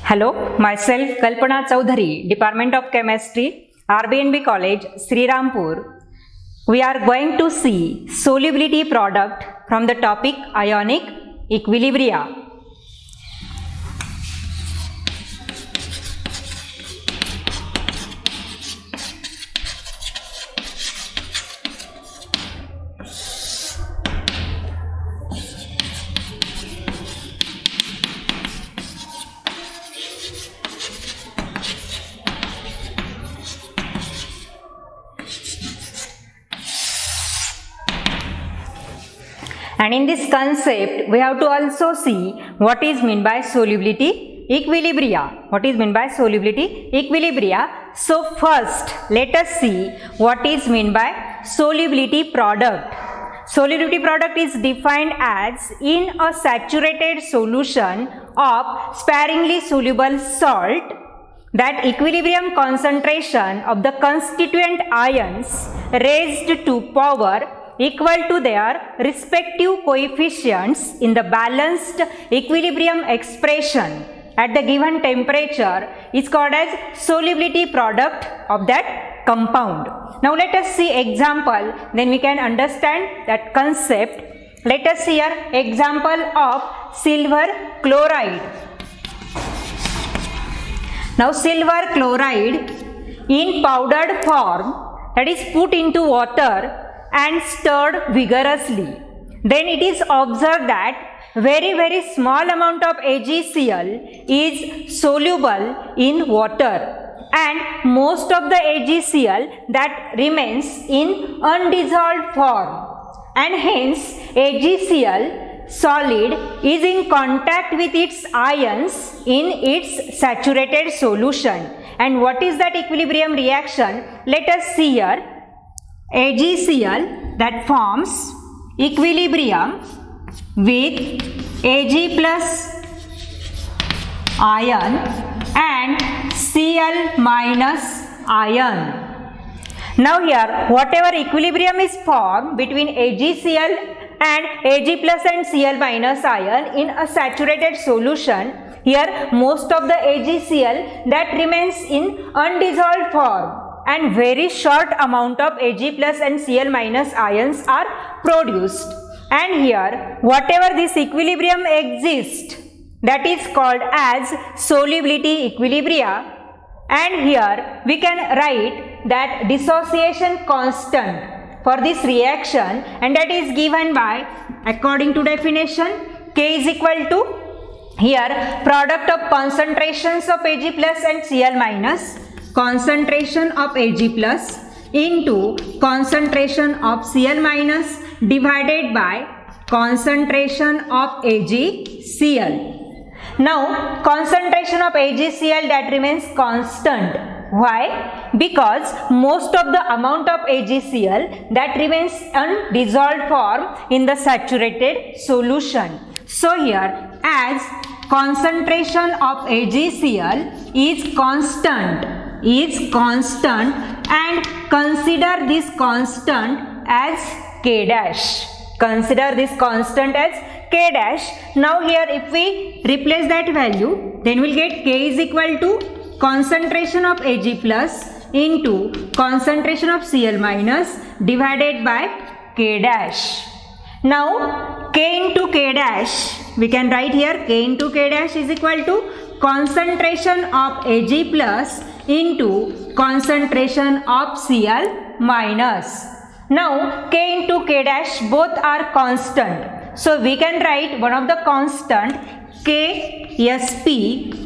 Hello, myself Kalpana Chaudhary, Department of Chemistry, RBNB College, Srirampur. We are going to see solubility product from the topic ionic equilibria. And in this concept, we have to also see what is meant by solubility equilibria. What is meant by solubility equilibria? So first, let us see what is meant by solubility product. Solubility product is defined as in a saturated solution of sparingly soluble salt, that equilibrium concentration of the constituent ions raised to power equal to their respective coefficients in the balanced equilibrium expression at the given temperature is called as solubility product of that compound. Now let us see example, then we can understand that concept. Let us see here example of silver chloride. Now silver chloride in powdered form, that is put into water and stirred vigorously. Then it is observed that very small amount of AgCl is soluble in water and most of the AgCl that remains in undissolved form, and hence AgCl solid is in contact with its ions in its saturated solution. And what is that equilibrium reaction? Let us see here. AgCl that forms equilibrium with Ag plus ion and Cl minus ion. Now here whatever equilibrium is formed between AgCl and Ag plus and Cl minus ion in a saturated solution, here most of the AgCl that remains in undissolved form and very short amount of Ag plus and Cl minus ions are produced. And here whatever this equilibrium exists, that is called as solubility equilibria. And here we can write that dissociation constant for this reaction, and that is given by, according to definition, K is equal to, here product of concentrations of Ag plus and Cl minus, concentration of Ag plus into concentration of Cl minus divided by concentration of AgCl. Now concentration of AgCl that remains constant. Why? Because most of the amount of AgCl that remains undissolved form in the saturated solution. So here as concentration of AgCl is constant, and consider this constant as K dash. Consider this constant as K dash. Now here if we replace that value, then we will get K is equal to concentration of Ag plus into concentration of Cl minus divided by K dash. Now K into K dash, we can write here K into K dash is equal to concentration of Ag plus into concentration of Cl minus. Now K into K dash both are constant. So we can write one of the constant Ksp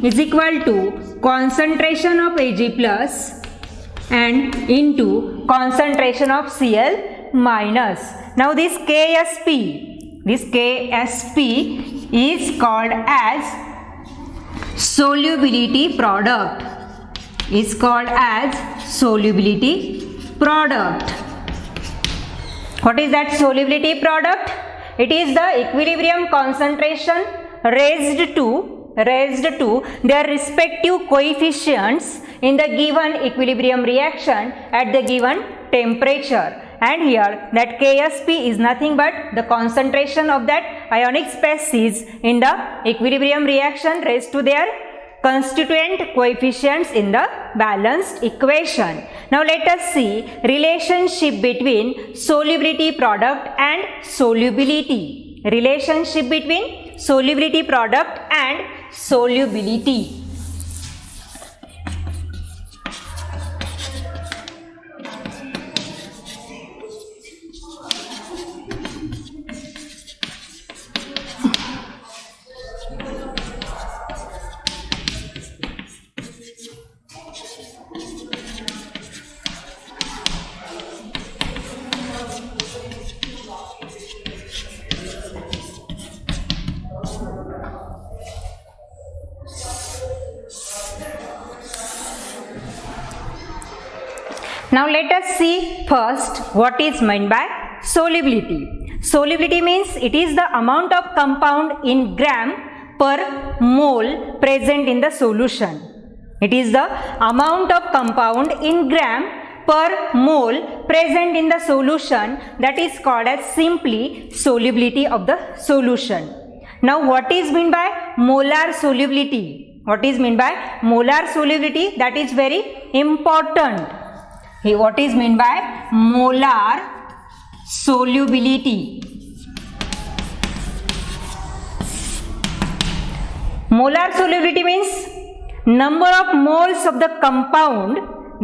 is equal to concentration of Ag plus and into concentration of Cl minus. Now this Ksp is called as solubility product. Is called as solubility product. What is that solubility product? It is the equilibrium concentration raised to their respective coefficients in the given equilibrium reaction at the given temperature. And here that Ksp is nothing but the concentration of that ionic species in the equilibrium reaction raised to their constituent coefficients in the balanced equation. Now let us see relationship between solubility product and solubility. Relationship between solubility product and solubility. Now let us see first what is meant by solubility. Solubility means it is the amount of compound in gram per mole present in the solution. It is the amount of compound in gram per mole present in the solution that is called as simply solubility of the solution. Now what is meant by molar solubility? What is meant by molar solubility? That is very important. What is meant by molar solubility? Molar solubility means number of moles of the compound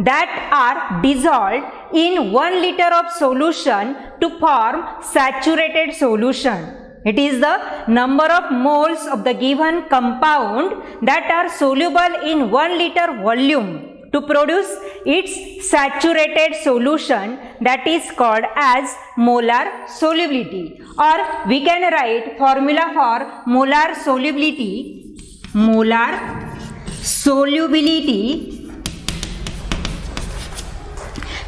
that are dissolved in 1 liter of solution to form saturated solution. It is the number of moles of the given compound that are soluble in 1 liter volume to produce its saturated solution, that is called as molar solubility. Or we can write formula for molar solubility. Molar solubility,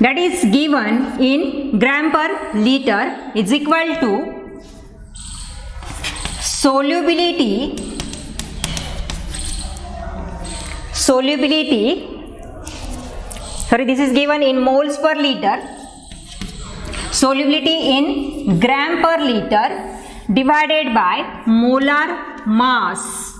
that is given in gram per liter, is equal to solubility this is given in moles per liter, solubility in gram per liter divided by molar mass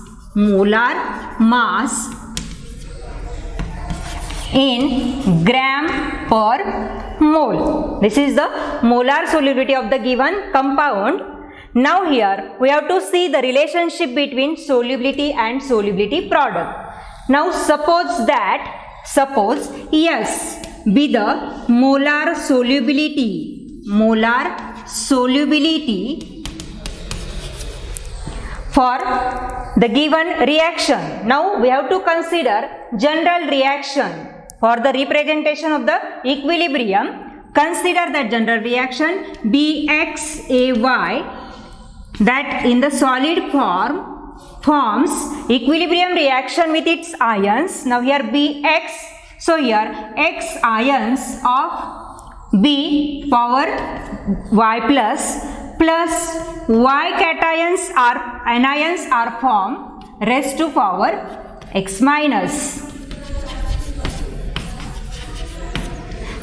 in gram per mole. This is the molar solubility of the given compound. Now here we have to see the relationship between solubility and solubility product. Now suppose S be the molar solubility for the given reaction. Now we have to consider general reaction. For the representation of the equilibrium, consider that general reaction BXAY, that in the solid form forms equilibrium reaction with its ions. Now here Bx, so here X ions of B power Y plus Y anions are formed raised to power X minus.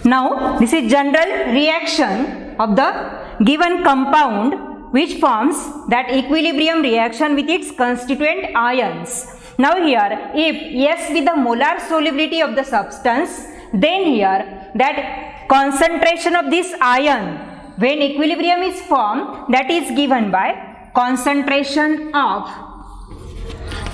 Now this is general reaction of the given compound which forms that equilibrium reaction with its constituent ions. Now here if S be the molar solubility of the substance, then here that concentration of this ion when equilibrium is formed, that is given by concentration of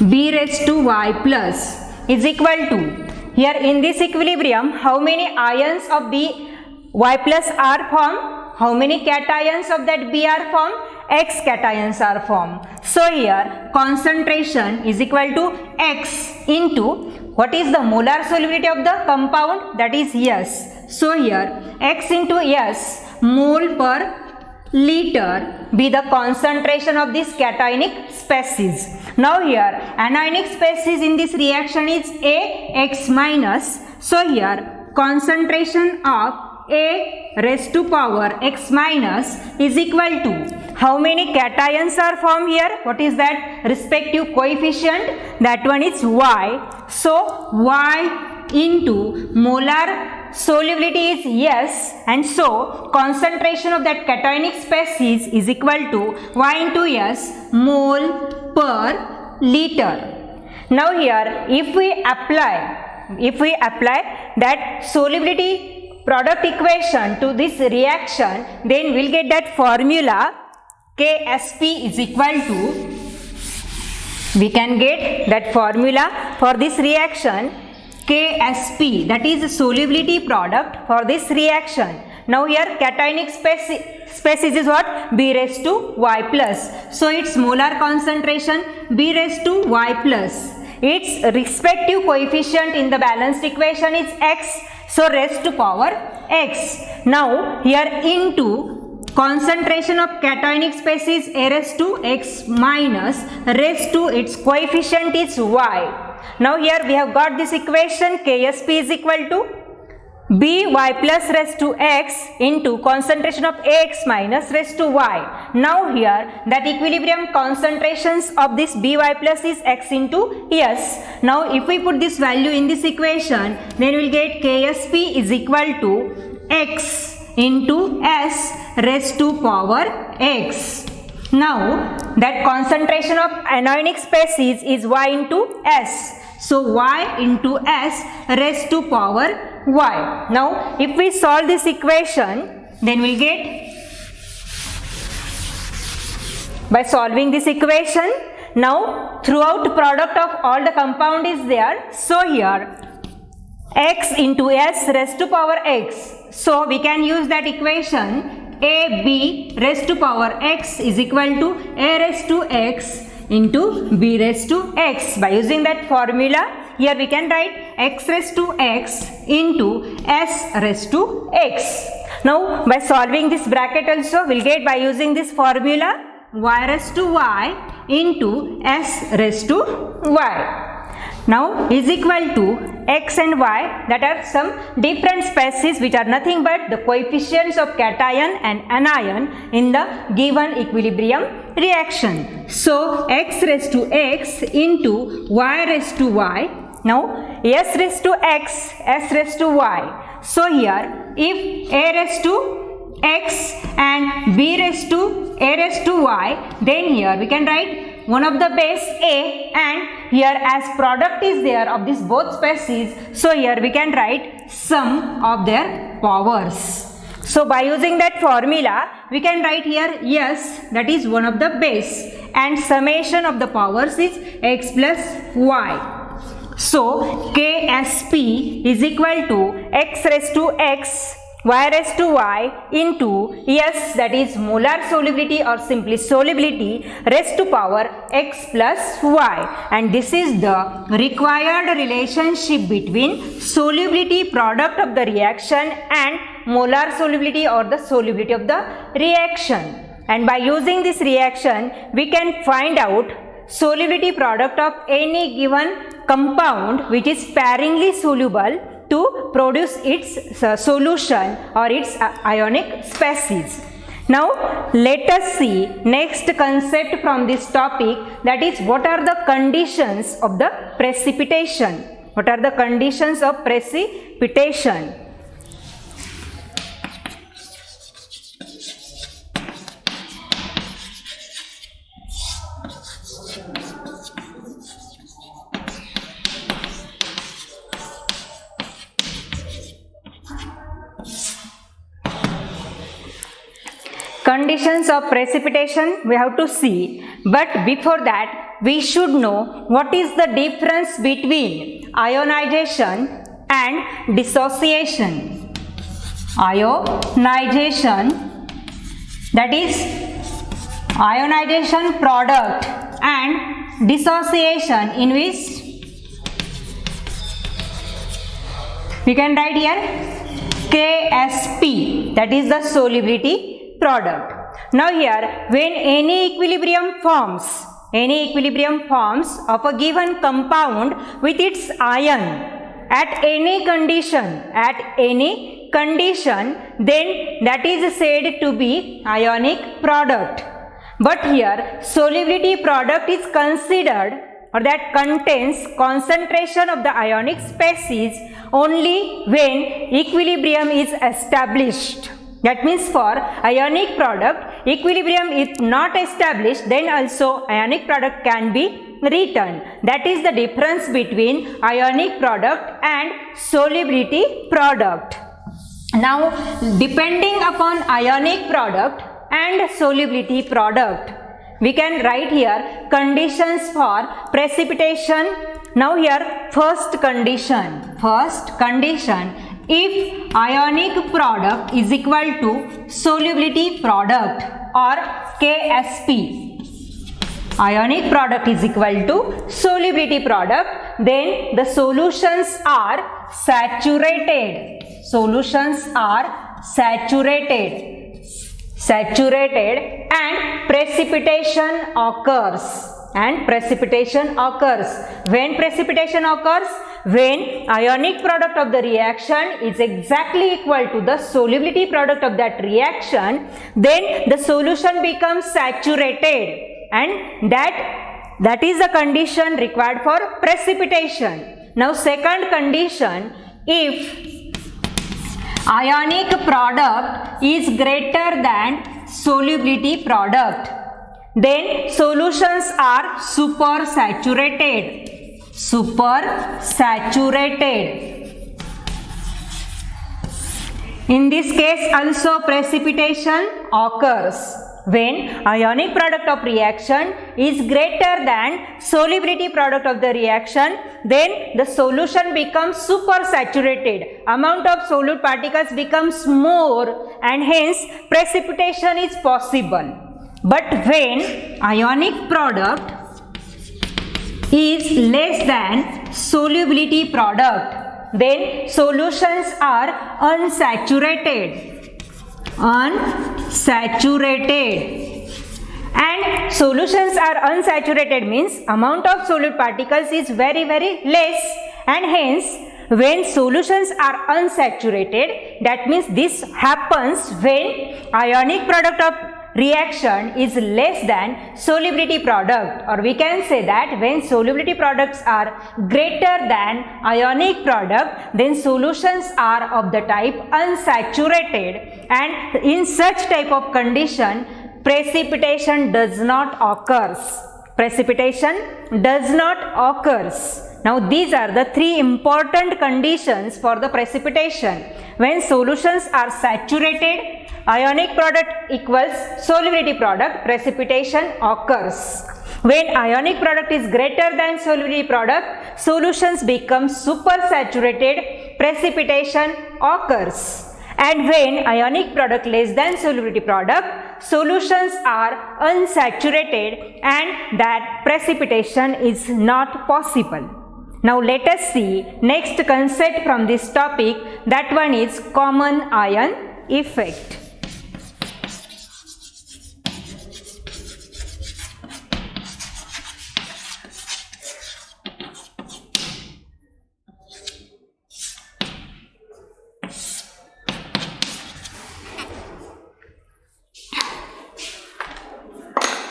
B raised to Y plus is equal to, here in this equilibrium how many ions of B Y plus are formed? How many cations of that B are formed? X cations are formed. So here concentration is equal to X into what is the molar solubility of the compound? That is S. So here X into S mole per liter be the concentration of this cationic species. Now here anionic species in this reaction is Ax minus. So here concentration of A raised to power X minus is equal to how many cations are formed here? What is that respective coefficient? That one is Y. So Y into molar solubility is S, and so concentration of that cationic species is equal to Y into S mole per liter. Now here if we apply that solubility product equation to this reaction, then we'll get that formula KSP is equal to, we can get that formula for this reaction KSP, that is solubility product for this reaction. Now here cationic species is what? B raised to Y plus. So its molar concentration B raised to Y plus. Its respective coefficient in the balanced equation is X. So raised to power X. Now here into concentration of cationic species A raised to X minus raised to its coefficient is Y. Now here we have got this equation KSP is equal to By plus raised to X into concentration of X minus raised to Y. Now here that equilibrium concentrations of this By plus is X into S. Now if we put this value in this equation, then we will get KSP is equal to X into S raised to power X. Now that concentration of anionic species is Y into S. So Y into S raised to power Y. Now if we solve this equation, then we'll get, by solving this equation, now throughout product of all the compound is there. So here X into S raised to power X. So we can use that equation AB raised to power X is equal to A raised to X into B raised to X. By using that formula, here we can write X raised to X into S raised to X. Now by solving this bracket also, we'll get, by using this formula, Y raised to Y into S raised to Y. Now is equal to X and Y, that are some different species which are nothing but the coefficients of cation and anion in the given equilibrium reaction. So X raised to X into Y raised to Y. Now S raised to X, S raised to Y. So here if A raised to X and B raised to A raised to Y, then here we can write one of the base A, and here as product is there of this both species, so here we can write sum of their powers. So by using that formula, we can write here S, that is one of the base, and summation of the powers is X plus Y. So KSP is equal to X raised to X, Y raised to Y into S, that is molar solubility or simply solubility, raised to power X plus Y. And this is the required relationship between solubility product of the reaction and molar solubility or the solubility of the reaction. And by using this reaction, we can find out solubility product of any given compound which is sparingly soluble to produce its solution or its ionic species. Now let us see next concept from this topic, that is what are the conditions of the precipitation. What are the conditions of precipitation? Conditions of precipitation we have to see, but before that we should know what is the difference between ionization and dissociation. Ionization, that is ionization product, and dissociation, in which we can write here KSP, that is the solubility product. Now here when any equilibrium forms of a given compound with its ion at any condition, then that is said to be ionic product. But here solubility product is considered, or that contains concentration of the ionic species only when equilibrium is established. That means for ionic product, equilibrium is not established, then also ionic product can be written. That is the difference between ionic product and solubility product. Now, depending upon ionic product and solubility product, we can write here conditions for precipitation. Now here first condition, if ionic product is equal to solubility product or KSP, ionic product is equal to solubility product, then the solutions are saturated. Solutions are saturated and precipitation occurs. When precipitation occurs? When ionic product of the reaction is exactly equal to the solubility product of that reaction, then the solution becomes saturated, and that is the condition required for precipitation. Now second condition, if ionic product is greater than solubility product, then solutions are supersaturated. In this case also precipitation occurs. When ionic product of reaction is greater than solubility product of the reaction, then the solution becomes supersaturated. Amount of solute particles becomes more, and hence precipitation is possible. But when ionic product is less than solubility product, then solutions are unsaturated. And solutions are unsaturated means amount of solute particles is very less, and hence when solutions are unsaturated, that means this happens when ionic product of reaction is less than solubility product, or we can say that when solubility products are greater than ionic product, then solutions are of the type unsaturated, and in such type of condition precipitation does not occur. Now these are the three important conditions for the precipitation. When solutions are saturated, ionic product equals solubility product, precipitation occurs. When ionic product is greater than solubility product, solutions become supersaturated, precipitation occurs. And when ionic product less than solubility product, solutions are unsaturated, and that precipitation is not possible. Now let us see next concept from this topic, that one is common ion effect.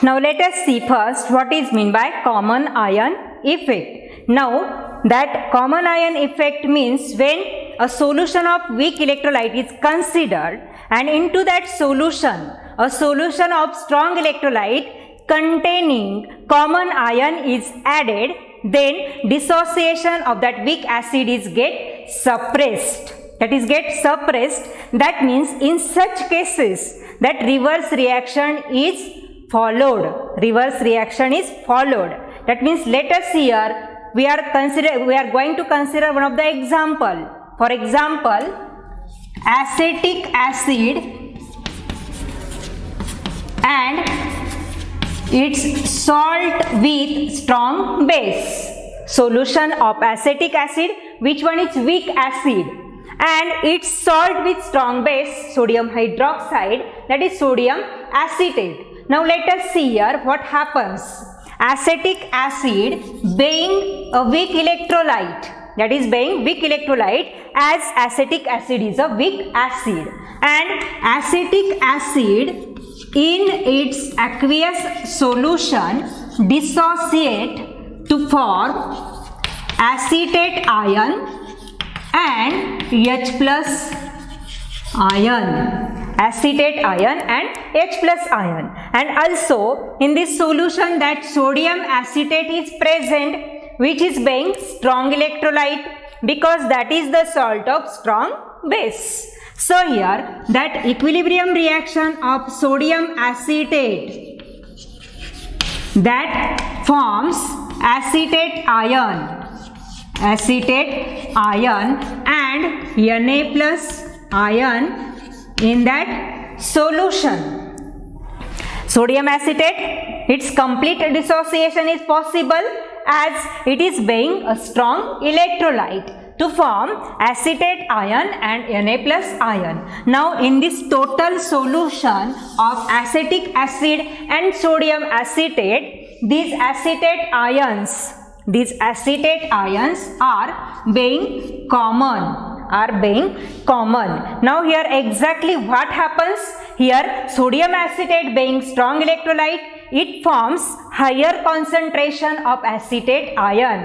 Now let us see first what is meant by common ion effect. Now that common ion effect means when a solution of weak electrolyte is considered, and into that solution a solution of strong electrolyte containing common ion is added, then dissociation of that weak acid is get suppressed. That means in such cases that reverse reaction is followed. That means let us see here, we are going to consider one of the example. For example, acetic acid and its salt with strong base. Solution of acetic acid, which one is weak acid, and its salt with strong base, sodium hydroxide, that is sodium acetate. Now let us see here what happens. Acetic acid being a weak electrolyte, as acetic acid is a weak acid, and acetic acid in its aqueous solution dissociate to form acetate ion and H plus ion. acetate ion and H plus ion. And also in this solution that sodium acetate is present, which is being strong electrolyte, because that is the salt of strong base. So here that equilibrium reaction of sodium acetate that forms acetate ion and Na plus ion in that solution. Sodium acetate, its complete dissociation is possible as it is being a strong electrolyte to form acetate ion and Na plus ion. Now in this total solution of acetic acid and sodium acetate, these acetate ions are being common. Now here exactly what happens? Here sodium acetate being strong electrolyte, it forms higher concentration of acetate ion.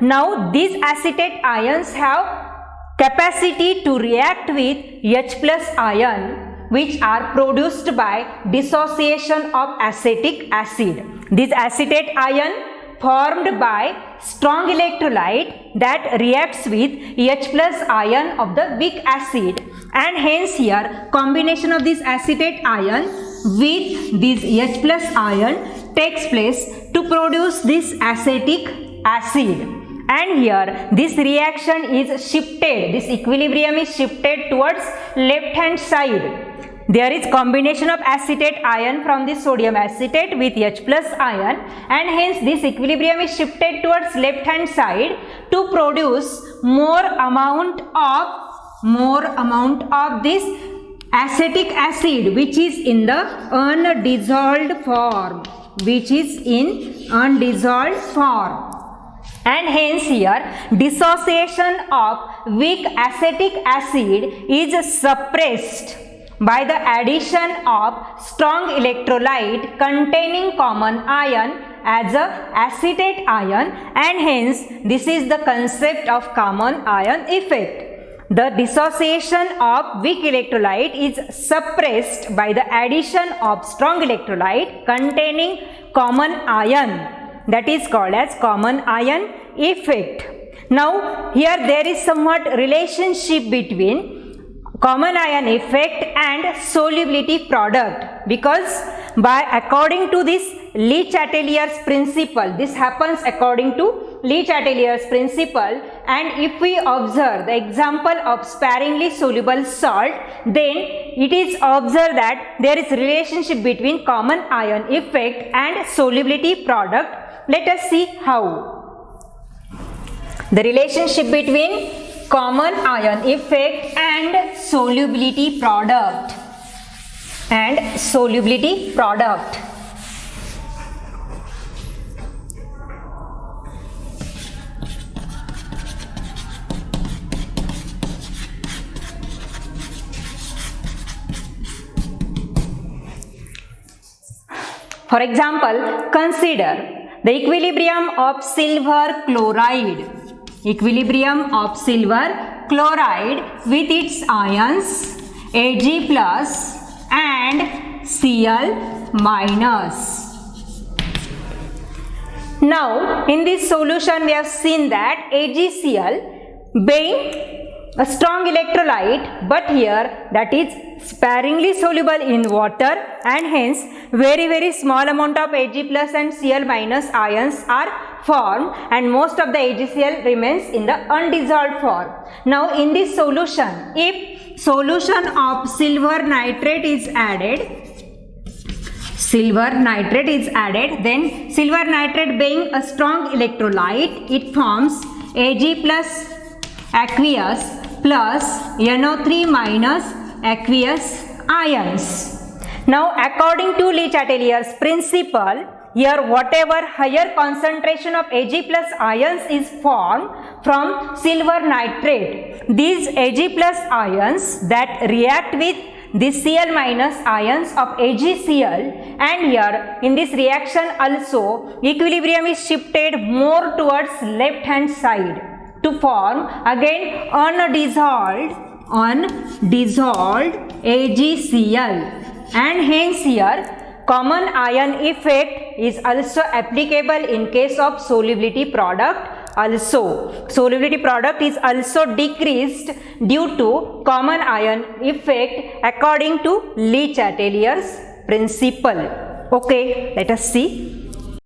Now these acetate ions have capacity to react with H plus ion, which are produced by dissociation of acetic acid. This acetate ion formed by strong electrolyte that reacts with H plus ion of the weak acid, and hence here combination of this acetate ion with this H plus ion takes place to produce this acetic acid. And here this reaction is shifted, this equilibrium is shifted towards left hand side. There is combination of acetate ion from the sodium acetate with H plus ion, and hence this equilibrium is shifted towards left hand side to produce more amount of this acetic acid, which is in the undissolved form, and hence here dissociation of weak acetic acid is suppressed by the addition of strong electrolyte containing common ion as a acetate ion, and hence this is the concept of common ion effect. The dissociation of weak electrolyte is suppressed by the addition of strong electrolyte containing common ion, that is called as common ion effect. Now here there is somewhat relationship between common ion effect and solubility product, because according to this Le-Chatelier's principle, this happens according to Le-Chatelier's principle, and if we observe the example of sparingly soluble salt, then it is observed that there is relationship between common ion effect and solubility product. Let us see how. The relationship between common ion effect and solubility product. For example, consider the equilibrium of silver chloride. With its ions Ag plus and Cl minus. Now in this solution we have seen that AgCl being a strong electrolyte, but here that is sparingly soluble in water, and hence very small amount of Ag plus and Cl minus ions are formed, and most of the AgCl remains in the undissolved form. Now in this solution, if solution of silver nitrate is added, then silver nitrate being a strong electrolyte, it forms Ag plus aqueous plus NO3 minus aqueous ions. Now according to Le-Chatelier's principle, here whatever higher concentration of Ag plus ions is formed from silver nitrate, these Ag plus ions that react with the Cl minus ions of AgCl, and here in this reaction also equilibrium is shifted more towards left hand side to form again undissolved undissolved AgCl, and hence here common ion effect is also applicable in case of solubility product also. Solubility product is also decreased due to common ion effect according to Le Chatelier's principle. Okay, let us see.